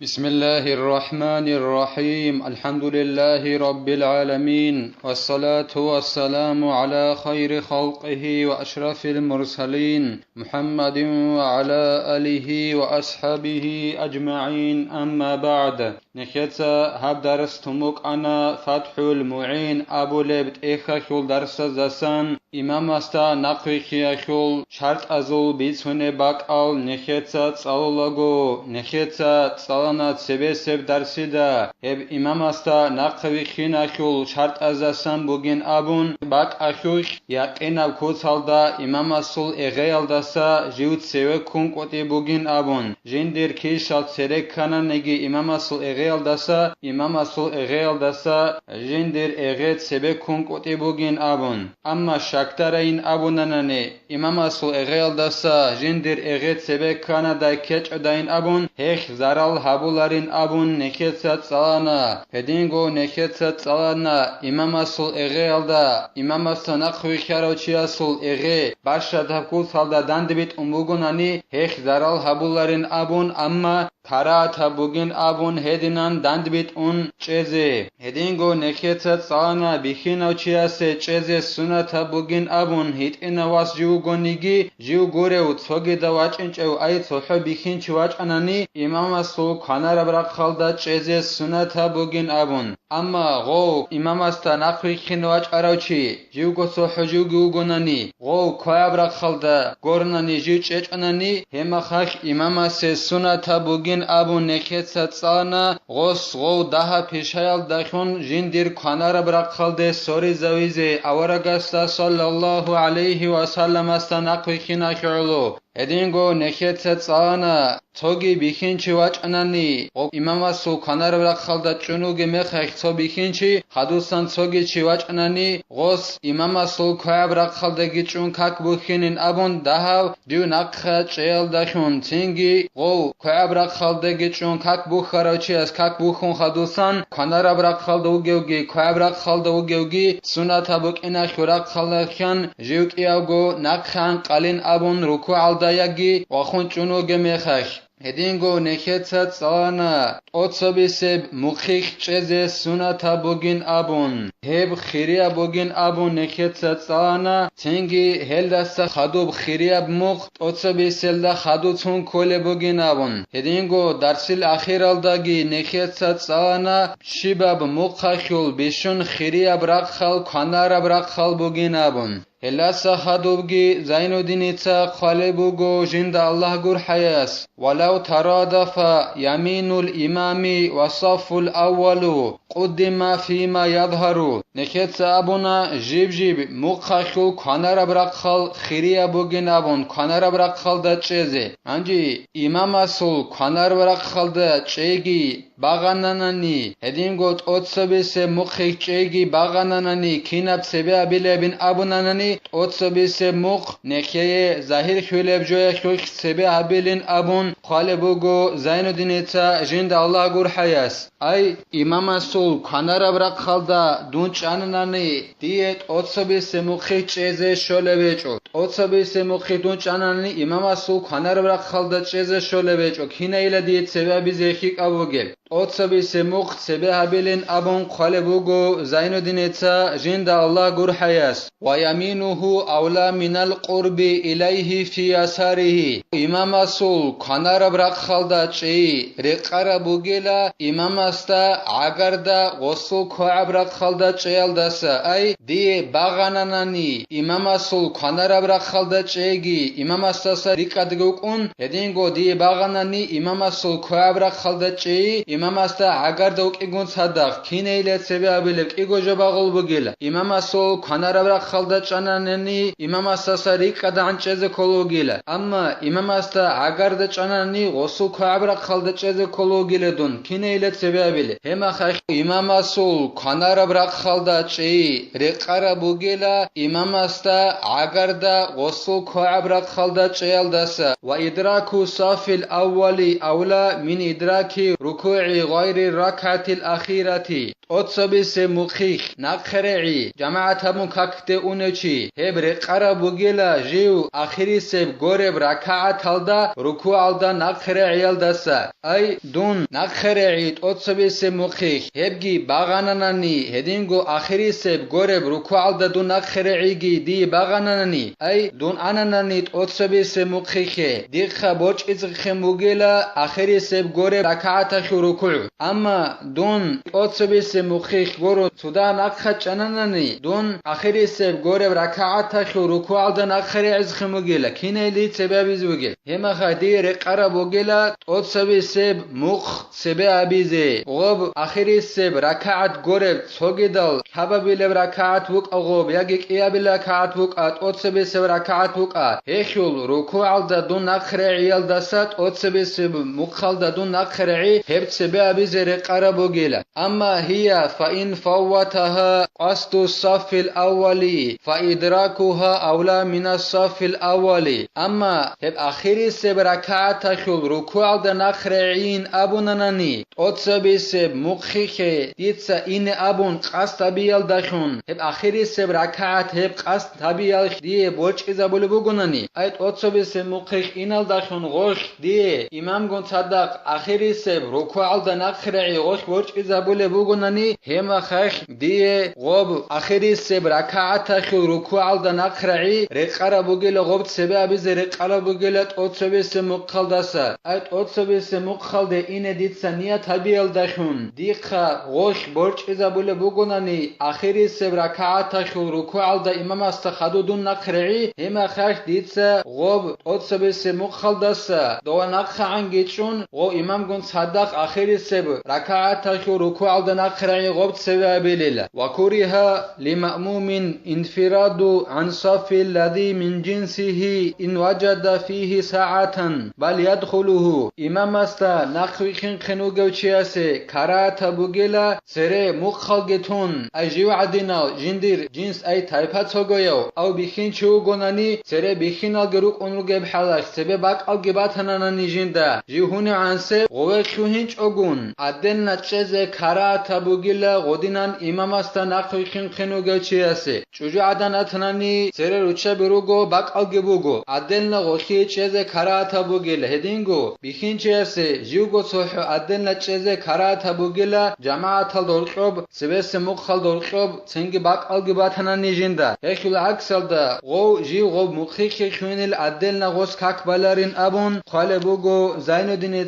بسم الله الرحمن الرحيم الحمد لله رب العالمين والصلاة والسلام على خير خلقه وأشرف المرسلين محمد وعلى آله وأصحابه أجمعين أما بعد نخيتا هب درستموك أنا فتح المعين أبو لبت إخاخول درس زسان إمام استا نقوي خياخول شرط أزول بيتونه باك أو نخيتا تصالوغو نخيتا تصالنا تسبسب درسيدا هب إمام استا نقوي خيناخول شرط أزسان بوغين أبون باك أخوش يقين كوتالدا إمام اسول إغيال دسا جيوت سيوه كون قوتي بوغين أبون جندير كيشال سيرك كانان نگي إمام اسول إغيال دسا إمام اسول إغيال دسا جندير إغيت سبك كون قوتي بوغين أبون أما شاكتارين أبوناناني إمام اسول إغيال دسا جندير إغيت سبك كانا داي كيچ داين أبون هيخ زارال هابولارين أبون نكيتسات صلانا هدينغو نكيتسات صلانا إمام اسول إغيال دا إمام اسول نقوي خياروچي اسول إغي باشا دهكول سالدا داندبيت أمبوغوناني هيخ زارال هابولارين أبون أما كاراتا بوغين أبون هدينان داندبيت أون چيزي هدينغو نكيتسات صلانا بخينوچي اسي چيزي سنتا بوغين أبون هيت إنا واس جيوغونيگي جيوغوريو تصوغي دا واچنچو أي تصوحو بخينچي واچاناني إمام اسول كانار برق خالدا چيزي سنتا بوغين أبون أما غو إمام استا نقوي خينواچ أراوچي جيوغو صوحو جيوغوناني غو كويا برق خالدا غورناني جيو چيچاناني هما خاخ إمام اسي سنتا بوغين أبون نكيتسات صلانا غوس غو دها پیشایل دخون جندير كانار برق خالده سوري زويزي أورغستا صلى الله عليه وسلم استا نقوي خينا خيرلو هدينغو نكيتسات صلانا توغي بخينچي واچاناني غو إمام اسو كانار برق خالدا چونوغي مخخ تو بخينچي حدوسان توغي چي واچاناني غوس إمام اسو كويا برق خالدا گيچون كاك بخينين أبون دهاو ديو نقخ چيل دخون تنگي غو كويا برق خالدا گيچون كاك بخاروچي اس كاك بخون حدوسان كانار برق خالدا وگيوگي كويا برق خالدا وگيوگي سنتا بوكينا خورق خالدخان جيوك إياوغو نقخان قالين أبون ركوع الداياگي وخون چونوغي مخخ هدينغو نكيتسات صلانا اوتسوبيسب مخيخ چيزي سنتا بوغين أبون هب خيريا بوغين أبون نكيتسات صلانا تنگي هلدستا خدوب خيريا بمخ اوتسوبيسل دا خدو تون كولي بوغين أبون هدينغو درسيل أخيرال داگي نكيتسات صلانا شباب مخخول بيشون خيريا برقخال كانارا برقخال بوغين أبون هلاسا خدوبگي زينو دينيتا خالبوغو جند الله gur حياس ولو ترادف يمين الإمام وصف الأول قدم فيما يظهر نكيت أبونا جيب مقخل كانر برقخل خيريا بوغين أبون كانر برقخل دا چيزي انجي إمام أسول كانر برقخل دا چيگي باغاناناني هدينغوت اوتسبيس مقخل چيگي باغاناناني كيناب سبيا بلبين أبوناناني اوتسبيس مق نكيه ظاهر خلب جويا خلق سبيا بلين أبون خالبوغو زين دينيتا جند الله gur حياس أي إمام أسول كانر برقخل دا دونچ أناناني ديت اوتسبيس مقخل چيزي شولبيچو اوتسبيس مقخل دونچ أناناني إمام أسول كانر برقخل دا چيزي شولبيچو كينا إلا ديت سبيا بزيخيك أبوغل اوتسبيس مق سبيا بلين أبون خالبوغو زين دينيتا جند الله gur حياس ويمينه أولى من القرب إليه في يساره إمام أسول كانر برقخل دا چي رقر بوغيلا إمام استا عقر دا غسل كوع برقخل دا چيال داسا أي دي باغاناناني إمام أسول كانر برقخل دا چيگي إمام استا سا رقد گوكون هدينغو دي باغاناني إمام أسول كوع برقخل دا چي إمام استا عقر دا وكيگون صدق كين إيلت سبي أبلك إيگو جباغل بوغيلا إمام أسول كانر برقخل دا چاناناني إمام استا سا رقد عن چيز كولوغيلا أما إمام استا عقر دا چاناني غسل كوع برقخل دا چيز كولوغيلا دون كين إيلت سبي أبلك هما خاخ إمام أسول كانر برقخل دا چي رقر بوغيلا إمام استا عقر دا غسل كوع برقخل دا چيال داسا وإدراك صف الأول أولى من إدراك ركوع نخرعي غير الركعة الأخيرة أتصبس مخيخ نخرعي جماعة مكاكت أونشي هبر قرب جلا جيو آخري سب غورب ركعة هلدا ركوع هلدا نخرعي هلدسا أي دون نخرعي أتصبس مخيخ هبجي باغاناني هدينغو آخري سب غورب ركوع هلدا دون نخرعي دي باغاناني أي دون أناناني أتصبس مخيخ ديخ بوش إزخ مجلا آخري سب غورب ركعة ركوع أما دون أتصبس مخيخ غورو سودا نخچ أناناني دون آخري سب غورب ركعة ركوع هلدا نخرعي إزخ مجلا كيني لي سبب زوجل هما خدير قرب وجلا أتصبس مخ سبب زي غوب آخري سب ركعة غورب سوجدال حبابيل ركعة وق أغوب يجيك إيابيل ركعة وق أتصبس ركعة وق هيخول ركوع هلدا دون نخرعي هلدسات أتصبس مخ هلدا دون نخرعي هبت سبب زي قرب وجلا أما هي فإن فوتها قصد الصف الأولي فإدراكها أولى من الصف الأولي أما هب آخري سب ركعة خل ركوع هلدا نخرعين أبوناناني أتصبس مخيخ ديتسا إن أبون قصد تبيال دخون هب آخري سب ركعة هب قصد تبيال دي بوچ إزابول بگوناني أيت أتصبس مخيخ إنال دخون غوش دي إمام گون صدق آخري سب ركوع هلدا نخرعي غوش بوچ إزابول بگوناني هما خيخ دي غوب آخري سب ركعة خل ركوع هلدا نخرعي رقرا بگل غوب سبب بز رقرا بگل أتصبس مخال دسا أيت أتصبس مخال دي إن ديتسا نيا تبيال دخون ديخا غوش بوچ إزابول بگوناني آخري سب ركعة خل ركوع هلدا إمام استخدو دون نخرعي هما خيخ ديتسا غوب أتصبس مخال دسا دو نخ عنگيچون غو إمام گون صدق آخري سب ركعة خل ركوع هلدا نخرعي غوب سبب ليلا وكرها لمأموم انفراد عن صف الذي من جنسه إن وجد فيه ساعة بل يدخله إمام استا نخويخن خنوگو چياسي كراتا بوگلا سره مخالگتون اجيو عدنا جندير جنس اي تايپات سوگويو او بخين چو گوناني سره بخين الگروق اونروگه بحلاش سبه باق الگبات هناناني جندا جيهون عنسه غوه خوهنچ اوگون عدن نچزه كراتا بوگلا غودينان إمام استا نخويخن خنوگو چياسي چوجو عدن اتناني سره روچه بروگو باق الگبوگو عدن غوخي چزه كراتا بوگلا هدينگو بخين چياسي جيوگو صحو عدن نچزه كراتا بوگلا جماعت الدولقوب سبس مخال دولقوب سنگ باق الگبات هناني جندا هيخل عكسل دا غو جيو غو مخيخ خوينل عدل نغوس كاك بالارين ابون خال بوگو زين الدين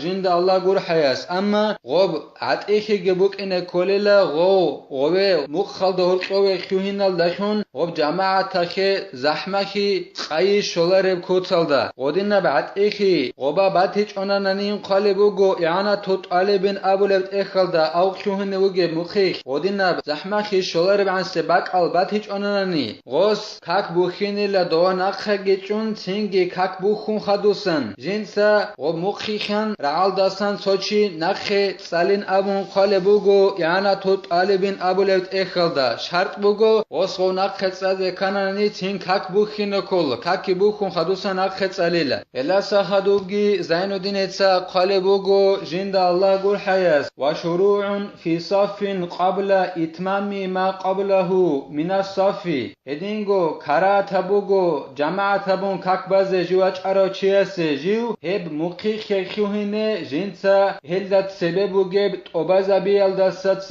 جندا الله گور حياس اما غو عطيخ گبوك ان كوللا غو مخال دولقوب خوينل دخون غو جماعت خي زحمخي قاي شولارب كوتسلدا غودين بعطيخ غوبا باتيچ اونانين خال بوگو اعانه توت بن ابو لبت اخلدا او خوهن وگه مخيخ غودين زحمخي شولارب عن سباق البات هيچ اوناني غوس كاك بوخيني لا دو نخگچون سينگي كاك بوخون خدوسن جنسا غو مخيخن رعال داسن سوچي نخ سالين ابون خال بوگو اعانه توت بن ابو لبت اخلدا شرط بوگو غوس غو نخ صد كاناني تين كاك بوخين كول كاك بوخون خدوسن نخ صليلا الا سخدوگي زين الدين اتسا خال بوگو جند الله گور حياس وشروع في صف قبل اتمام ما قبله من الصف هدينگو كراتا بوگو جماعت بون كاك باز جواج ارا چياس جيو هب مخيخ خوهنه جنسا هلدت سببو گب توبازا بيال دستات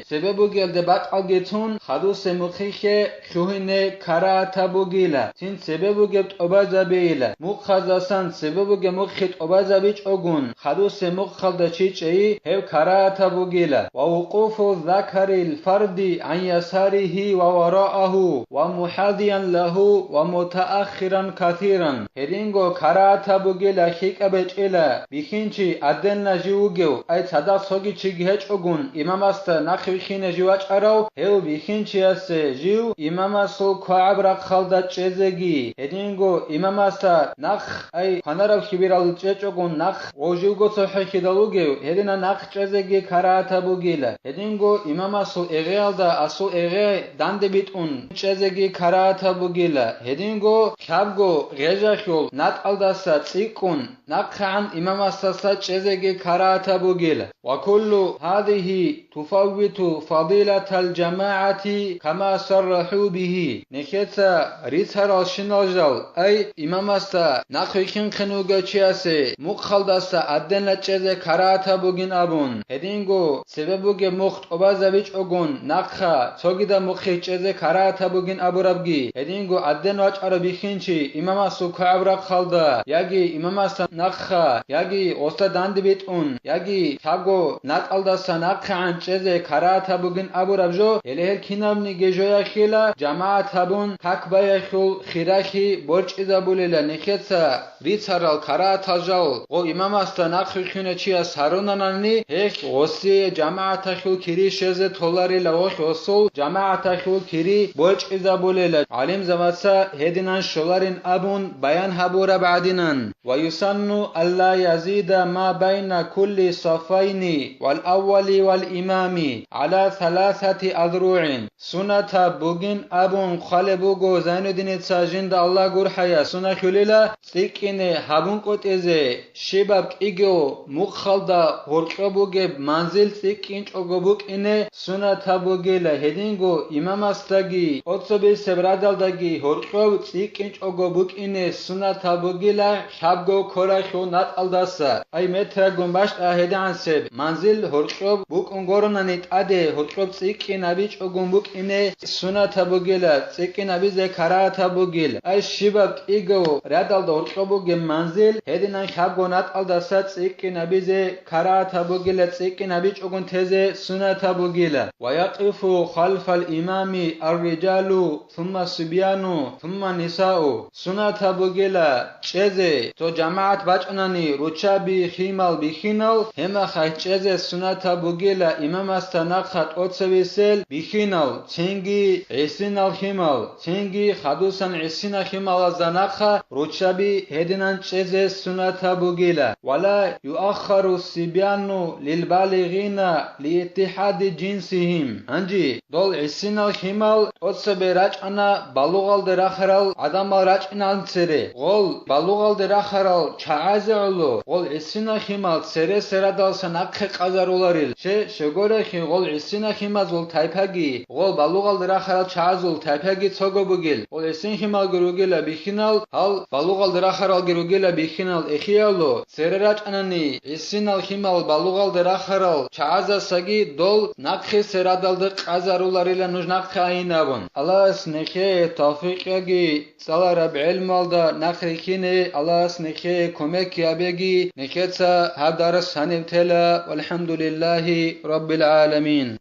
سببو گل دبات الگتون خدوس مخيخ خوهنه كراتا بوگيلا تين سببو گب توبازا بيلا مخزاسان سببو گب مخيت توبازا بيچ اوگون خدوس مخل دا چيچي هب كراتا بوگيلا ووقوف الذكر الفرد عن يساره ووراءه ومحاذيا له ومتأخرا كثيرا هرينغو كراتا بوگيلا خيك ابچيلا بخينچي عدن نجيوگو اي صدا سوگي چيگهچ اوگون امام است نخويخين جواچ ارو هو بخينچي اس جيو امام اسو كعبر خالدا چزگي هرينغو امام است نخ اي خنارو خبيرال چچوگون نخ اوجوگو صحيخدالوگو هرينا نخ چزگي كراتا بوگيلا هرينغو امام اسو اغيالدا اسو اغي دند بيتون چزگي كراتا بوگيلا هرينغو خابگو غجاخول نات الداسا چيكون نخان امام است چزگي كراتا كراهة بوغيل. وكل هذه تفوت فضيلة الجماعة كما صرحوا به. نخيتا ريتر الشنالجال أي إمام استا نخيخن خنوغا چياسي مخالداستا أدن لچيزي كراهة بوغين أبون. هدينغو سببوغي مخت أبازابيچ أغون نخا توغيدا مخي چيزي كراهة بوغين أبو ربگي. هدينغو أدن واچ عربي خينچي إمام اسو كعبرا خالدا ياگي إمام استا نخا ياگي أستا داندي بيتون ياگي تاغو ناتالداستا نخا عن چيزي كراهة بوغين أبو ربجو يلهل كينابني گجويا خيلا جماعة بون كاكبايا خول خيراخي برچ إذا بوليلا نخيتا ريتارال كراهة جاول غو إمام استا نخي خينة چيا ساروناناني هيك غوسي جماعة خول كيري شزي تولاري لغوخ وصول جماعة خول كيري برچ إذا بوليلا علم زماتسا هدينان شولارين أبون بيان هبورا بعدينان ويسن ألا يزيد ما بين كل صفين والأول والإمام على 3 أذرع سنة بوغين أبون خالبوغو زين الدين تساجين دا الله غور حيا سنة خليلا سيكيني هبون قوت إزي شباب إيجو مخالدا هرقبوغي منزل سيكينش أغبوك إني سنة بوغيلا هدينغو إمام استاگي أتصبي سبرادال داگي هرقب سيكينش أغبوك إني سنة بوغيلا شابگو كوراخو نات الداسا أي متر گنباشت أهدي عن سب منزل هرقب بوك انگورنانيت أدي هرقب سيكي نبيش أغنبوك إني سنة بوغيلا سيكي نبي زي كراهة بوغيل أي شباب إيجو رادال دا هرقبوغي منزل هدينان شابگو نات الداسا سيكي نبي زي كراهة بوغيلا سيكي نبيش أغن تزي سنة بوغيلا ويقف خلف الإمام الرجال ثم الصبيان ثم النساء سنة بوغيلا چزي تو جماعت بچناني روچا بي خيمال بخينال هما خي چزي سنة بوغيلا إمام استناقات أتسويسل بخينال تنگي عسينال خيمال تنگي خدوسان عسينا خيمال زناقا روچا بي هدنان چزي سنة بوغيلا ولا يؤخر الصبيان للبالغين لاتحاد جنسهم انجي دول عسينال خيمال أتسوي راچانا بالوغال دراخرال عدم راچنال سري غول بالوغال دراخرال چاعزعلو غول عسينا خيمال سري سرادال سناقه قازارولاريل شغوره خي غول عسينا خيمال زول تايپاگي غول بالوغال دراخرال چاعزول تايپاگي توگو بوگيل غول عسين خيمال گروگيلا بخينال هال بالوغال دراخرال گروگيلا بخينال اخيالو سري راچاناني عسينال خيمال بالوغال دراخرال چاعزا ساگي دول ناقه سرادال د قازارولاريل نوجناقه اينابون الله سنخه توفيقي صلى رب علم والدا نخريكيني الله سنخه كومك يابيگي نكتسا هدار سنبتلا والحمد لله رب العالمين.